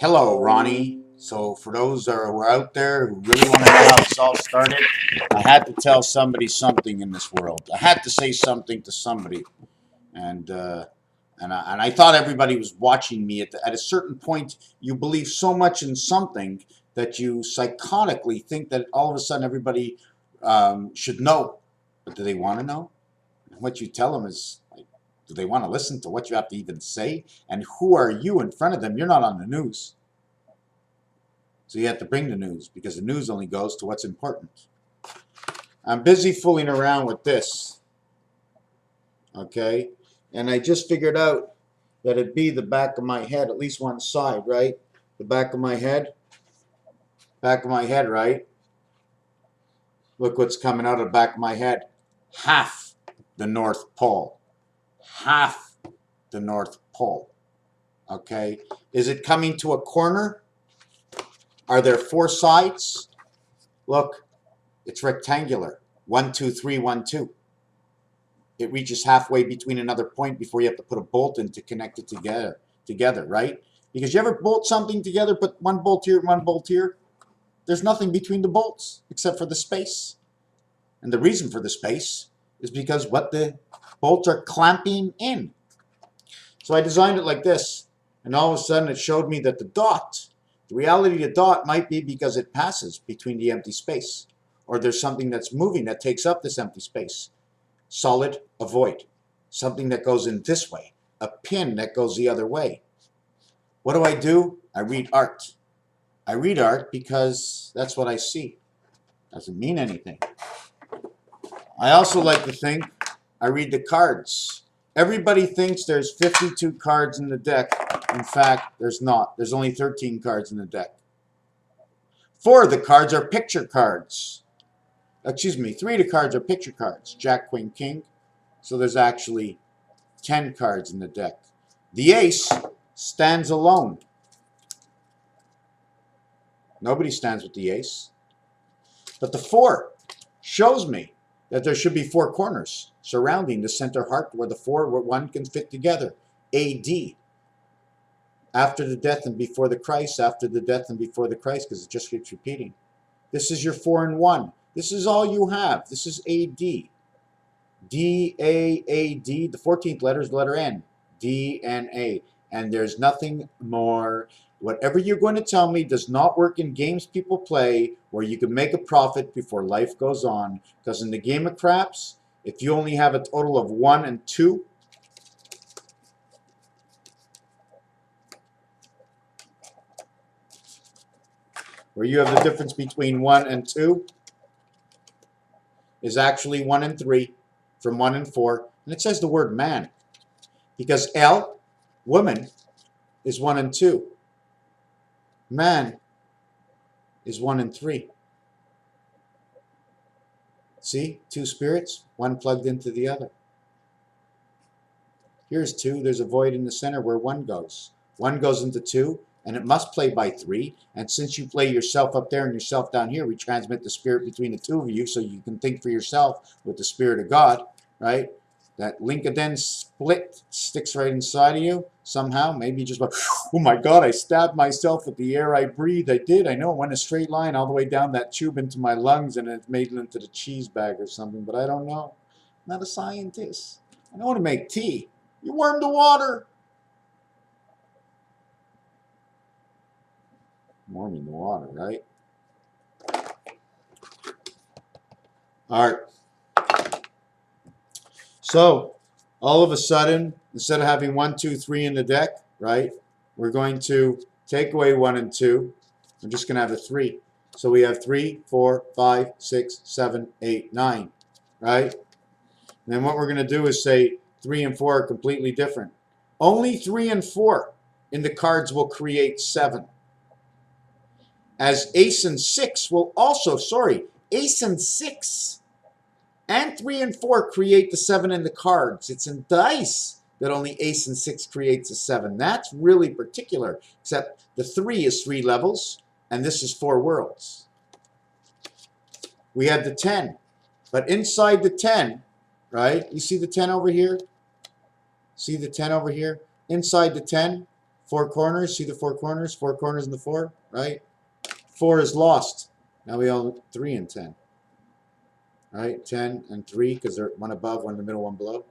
Hello, Ronnie. So, for those who are out there who really want to know how this all started, I had to tell somebody something in this world. I had to say something to somebody, and I thought everybody was watching me. At a certain point, you believe so much in something that you psychotically think that all of a sudden everybody should know. But do they want to know? And what you tell them is like, do they want to listen to what you have to even say? And who are you in front of them? You're not on the news. So you have to bring the news because the news only goes to what's important. I'm busy fooling around with this, okay? And I just figured out that it'd be the back of my head, at least one side, right? The back of my head, right? Look what's coming out of the back of my head. Half the North Pole. Half the North Pole, okay? Is it coming to a corner? Are there four sides? Look, it's rectangular. 1, 2, 3, 1, 2. It reaches halfway between another point before you have to put a bolt in to connect it together, right? Because you ever bolt something together, put one bolt here, one bolt here? There's nothing between the bolts except for the space. And the reason for the space is because what the bolts are clamping in. So I designed it like this, and all of a sudden it showed me that the reality of the dot might be because it passes between the empty space, or there's something that's moving that takes up this empty space. Solid, a void. Something that goes in this way. A pin that goes the other way. What do? I read art. I read art because that's what I see. Doesn't mean anything. I also like to think I read the cards. Everybody thinks there's 52 cards in the deck. In fact, there's not. There's only 13 cards in the deck. 4 of the cards are picture cards. Excuse me, 3 of the cards are picture cards. Jack, Queen, King. So there's actually 10 cards in the deck. The ace stands alone. Nobody stands with the ace. But the 4 shows me that there should be 4 corners surrounding the center heart where the 4, where 1 can fit together. AD. After the death and before the Christ, after the death and before the Christ, because it just keeps repeating. This is your 4 and 1. This is all you have. This is AD. D-A-A-D. The 14th letter is the letter N. D and A. And there's nothing more. Whatever you're going to tell me does not work in games people play where you can make a profit before life goes on. Because in the game of craps, if you only have a total of 1 and 2, where you have the difference between 1 and 2, is actually 1 and 3, from 1 and 4. And it says the word man. Because L, woman, is 1 and 2. Man is 1 and 3. See? 2 spirits, 1 plugged into the other. Here's 2. There's a void in the center where 1 goes. 1 goes into 2, and it must play by 3. And since you play yourself up there and yourself down here, we transmit the spirit between the 2 of you so you can think for yourself with the Spirit of God, right? That Linkaden split sticks right inside of you somehow. Maybe just like, oh my God, I stabbed myself with the air I breathed. I did. I know it went a straight line all the way down that tube into my lungs and it made it into the cheese bag or something, but I don't know. I'm not a scientist. I know how to make tea. You warm the water. Warming the water, right? All right. So, all of a sudden, instead of having 1, 2, 3 in the deck, right, we're going to take away 1 and 2. I'm just going to have a 3. So we have 3, 4, 5, 6, 7, 8, 9, right? And then what we're going to do is say 3 and 4 are completely different. Only 3 and 4 in the cards will create 7. As ace and 6 will also, ace and 6 and 3 and 4 create the 7 in the cards. It's in dice that only ace and 6 creates a 7. That's really particular, except the 3 is 3 levels, and this is 4 worlds. We had the 10, but inside the 10, right, you see the 10 over here? See the 10 over here? Inside the 10, Four corners, see the four corners? Four corners in the 4, right? 4 is lost. Now we own 3 and 10. Right? 10 and 3, because they're one above, one in the middle, one below.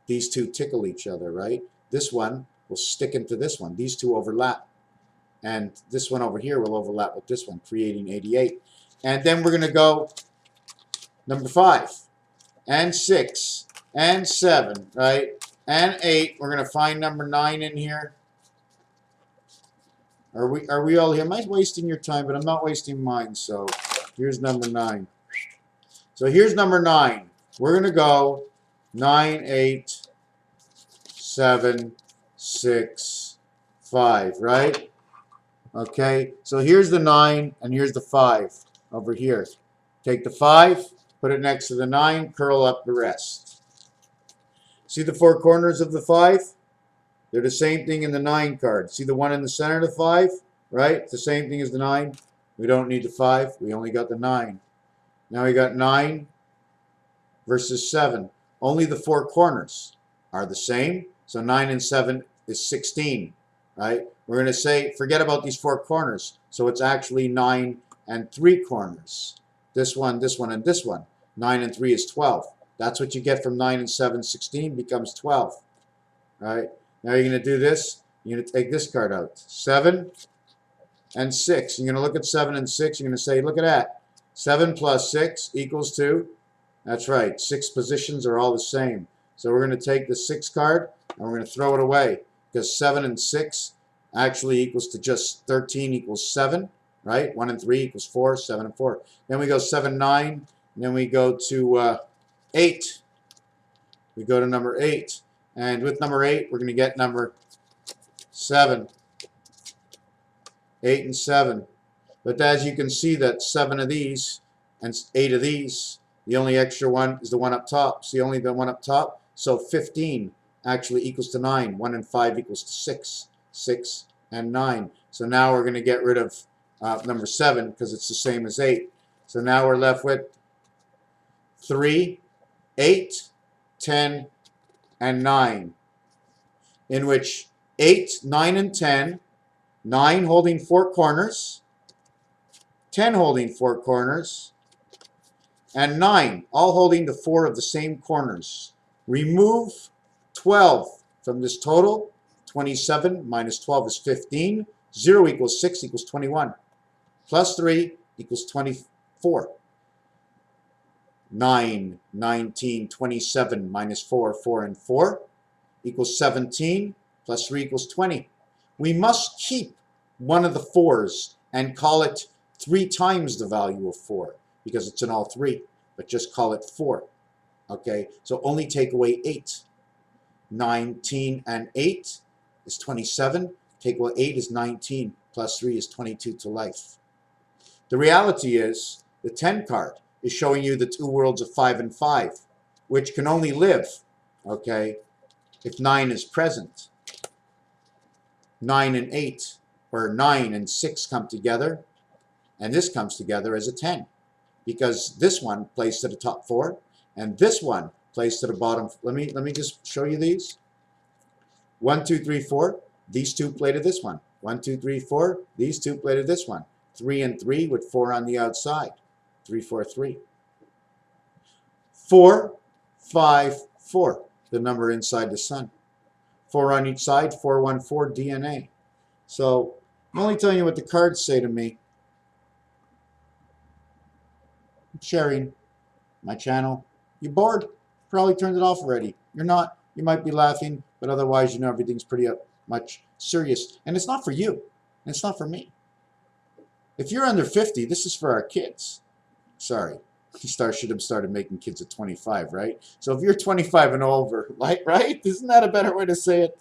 These two tickle each other, right? This one will stick into this one. These two overlap. And this one over here will overlap with this one, creating 88. And then we're going to go number 5 and 6 and 7, right? And 8. We're going to find number 9 in here. Are we all here? Am I wasting your time? But I'm not wasting mine. So here's number 9. So here's number 9. We're going to go 9, 8, 7, 6, 5, right? Okay, so here's the 9 and here's the 5 over here. Take the 5, put it next to the 9, curl up the rest. See the 4 corners of the 5? They're the same thing in the 9 card. See the one in the center of the 5? Right? It's the same thing as the 9. We don't need the 5. We only got the 9. Now we got 9 versus 7. Only the 4 corners are the same. So 9 and 7 is 16. Right? We're going to say, forget about these 4 corners. So it's actually 9 and 3 corners. This one, and this one. 9 and 3 is 12. That's what you get from 9 and 7. 16 becomes 12. Right? Now you're going to do this. You're going to take this card out. 7 and 6. You're going to look at 7 and 6. You're going to say, look at that. 7 plus 6 equals 2. That's right. 6 positions are all the same. So we're going to take the 6 card and we're going to throw it away. Because 7 and 6 actually equals to just 13 equals 7. Right? 1 and 3 equals 4. 7 and 4. Then we go 7, 9. And then we go to 8. We go to number 8. And with number 8, we're going to get number 7. 8 and 7. But as you can see that 7 of these and 8 of these, the only extra one is the one up top. See, only the one up top. So 15 actually equals to 9. 1 and 5 equals to 6. 6 and 9. So now we're going to get rid of number 7 because it's the same as 8. So now we're left with 3, 8, 10, and 9, in which 8, 9, and 10, 9 holding 4 corners, 10 holding 4 corners, and 9 all holding the 4 of the same corners. Remove 12 from this total. 27 minus 12 is 15. 0 equals 6 equals 21. Plus 3 equals 24. 9, 19, 27 minus 4, 4 and 4 equals 17, plus 3 equals 20. We must keep one of the 4s and call it 3 times the value of 4 because it's in all 3, but just call it 4. Okay, so only take away 8. 19 and 8 is 27. Take away 8 is 19, plus 3 is 22 to life. The reality is the 10 card is showing you the 2 worlds of 5 and 5, which can only live, okay, if 9 is present. 9 and 8, or 9 and 6 come together, and this comes together as a 10, because this one plays to the top 4, and this one plays to the bottom. Let me just show you these. 1, 2, 3, 4. These 2 play to this one. 1, 2, 3, 4. These 2 play to this one. 3 and 3 with 4 on the outside. 3, 4, 3. 4, 5, 4. The number inside the sun. 4 on each side. 4, 1, 4 DNA. So I'm only telling you what the cards say to me. I'm sharing my channel. You bored? Probably turned it off already. You're not. You might be laughing, but otherwise you know everything's pretty much serious. And it's not for you. And it's not for me. If you're under 50, this is for our kids. Sorry. Should have started making kids at 25, right? So if you're 25 and over, right? Isn't that a better way to say it?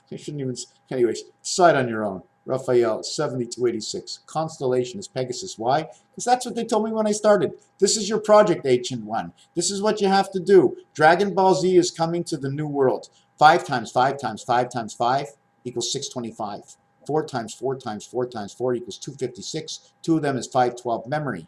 I shouldn't even... Anyways, decide on your own. Raphael, 7286. Constellation is Pegasus. Why? Because that's what they told me when I started. This is your project, Ancient One. This is what you have to do. Dragon Ball Z is coming to the new world. 5 times 5 times 5 times 5 equals 625. 4 times 4 times 4 times 4 equals 256. 2 of them is 512 memory.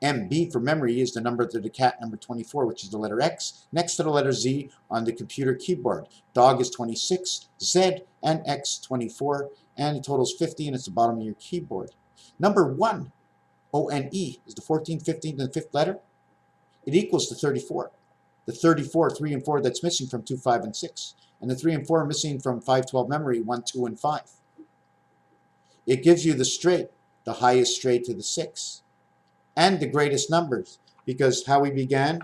MB for memory is the number of the cat number 24, which is the letter X, next to the letter Z on the computer keyboard. Dog is 26, Z and X 24, and the total is 50, and it's the bottom of your keyboard. Number 1, O-N-E, is the 14th, 15th, and 5th letter. It equals to 34. The 34, 3 and 4 that's missing from 2, 5, and 6. And the 3 and 4 are missing from 5, 12 memory, 1, 2, and 5. It gives you the straight, the highest straight to the 6. And the greatest numbers, because how we began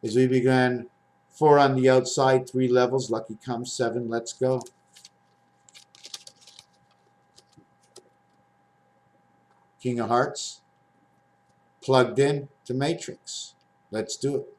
is we began 4 on the outside, 3 levels, lucky comes 7, let's go. King of Hearts, plugged in to matrix. Let's do it.